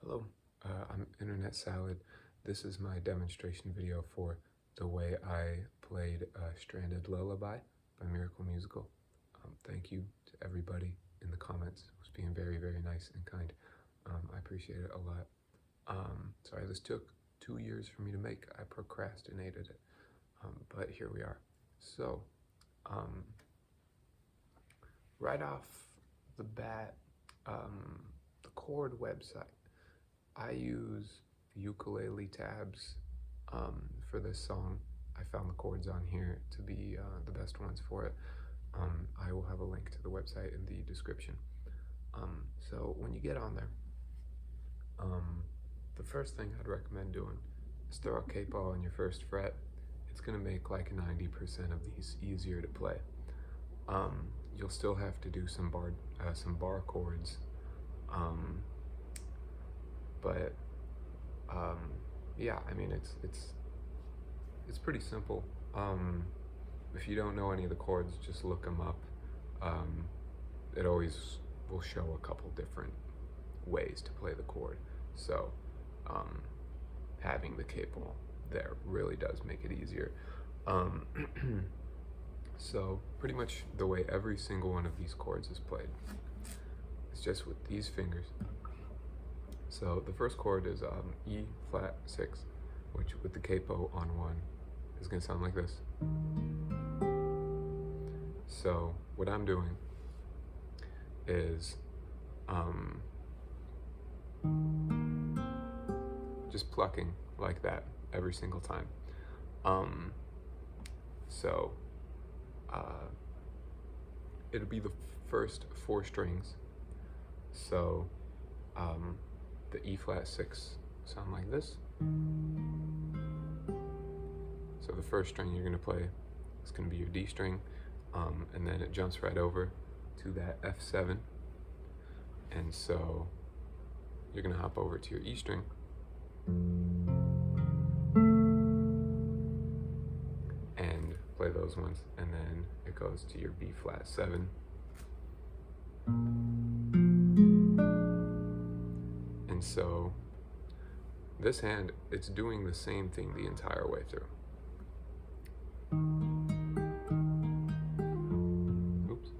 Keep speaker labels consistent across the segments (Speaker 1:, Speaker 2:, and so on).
Speaker 1: Hello, I'm Internet Salad. This is my demonstration video for the way I played Stranded Lullaby by Miracle Musical. Thank you to everybody in the comments. It was being very, very nice and kind. I appreciate it a lot. Sorry, this took 2 years for me to make. I procrastinated it, but here we are. So, right off the bat, the chord website. I use the ukulele tabs for this song. I found the chords on here to be the best ones for it. I will have a link to the website in the description. So when you get on there, the first thing I'd recommend doing is throw a capo on your first fret. It's gonna make like 90% of these easier to play. You'll still have to do some bar chords, but yeah, I mean it's pretty simple. If you don't know any of the chords, just look them up. It always will show a couple different ways to play the chord. So having the capo there really does make it easier. So pretty much the way every single one of these chords is played, it's just with these fingers. So the first chord is E flat 6, which with the capo on 1 is going to sound like this. So what I'm doing is just plucking like that every single time. So it'll be the first 4 strings. So the E flat 6 sound like this. So the first string you're gonna play is gonna be your D string, and then it jumps right over to that F7. And so you're gonna hop over to your E string. And play those ones, and then it goes to your B flat 7. And so this hand, it's doing the same thing the entire way through. Oops.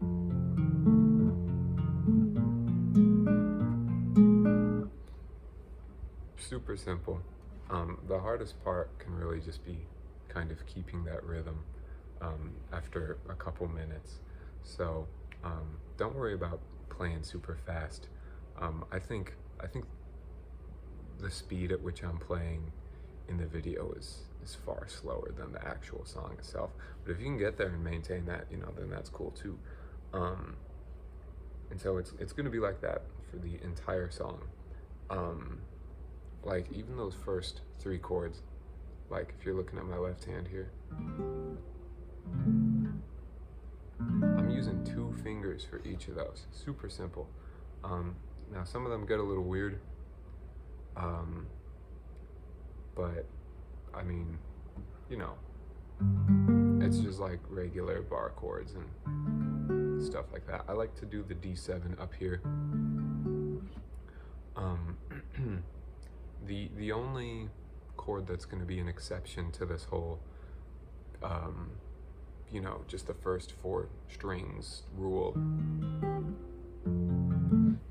Speaker 1: Super simple. The hardest part can really just be kind of keeping that rhythm after a couple minutes. So don't worry about playing super fast. I think the speed at which I'm playing in the video is far slower than the actual song itself. But if you can get there and maintain that, then that's cool too. And so it's gonna be like that for the entire song. Like even those first 3 chords, like if you're looking at my left hand here, I'm using 2 fingers for each of those. Super simple. Now some of them get a little weird, but I mean, it's just like regular bar chords and stuff like that. I like to do the D7 up here. The only chord that's going to be an exception to this whole just the first 4 strings rule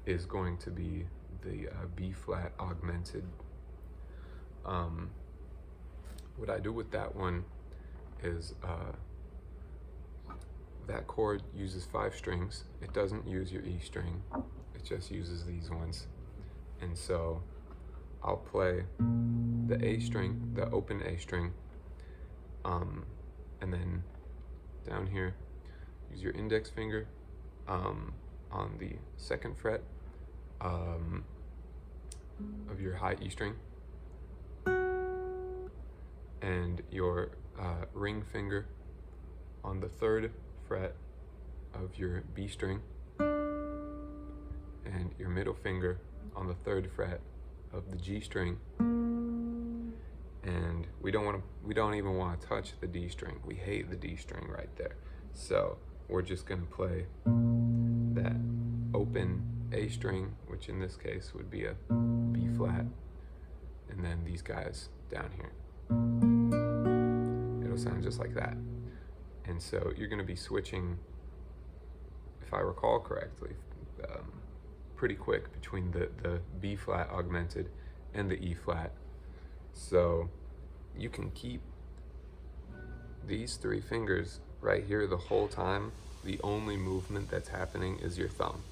Speaker 1: is going to be the B flat augmented. What I do with that one is that chord uses 5 strings. It doesn't use your E string, it just uses these ones. And so I'll play the A string, the open A string, and then down here, use your index finger on the 2nd fret of your high E string, and your ring finger on the 3rd fret of your B string, and your middle finger on the 3rd fret of the G string. And we don't even want to touch the D string. We hate the D string right there. So we're just gonna play that open A string, which in this case would be a B flat, and then these guys down here. It'll sound just like that. And so you're going to be switching, if I recall correctly, pretty quick between the B flat augmented and the E flat. So you can keep these 3 fingers right here the whole time. The only movement that's happening is your thumb.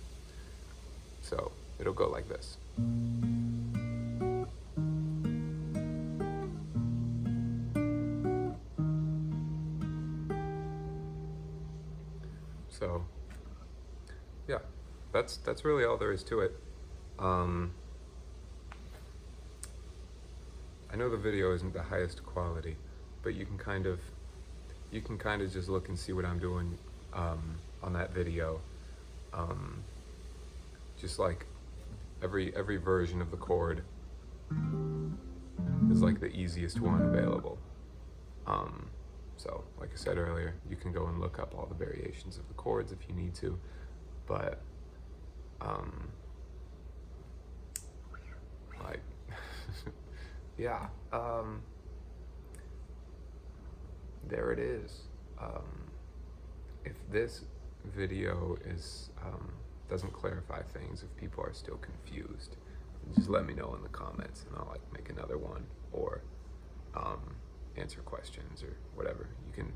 Speaker 1: So it'll go like this. So yeah, that's really all there is to it. I know the video isn't the highest quality, but you can kind of just look and see what I'm doing on that video. Just like every version of the chord is like the easiest one available. So like I said earlier, you can go and look up all the variations of the chords if you need to, but like yeah, there it is. If this video is doesn't clarify things, if people are still confused, just let me know in the comments and I'll like make another one, or answer questions or whatever. You can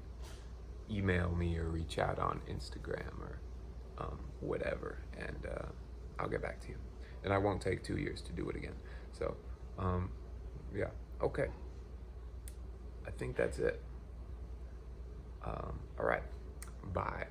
Speaker 1: email me or reach out on Instagram or whatever, and I'll get back to you. And I won't take 2 years to do it again. So yeah, okay, I think that's it. All right, bye.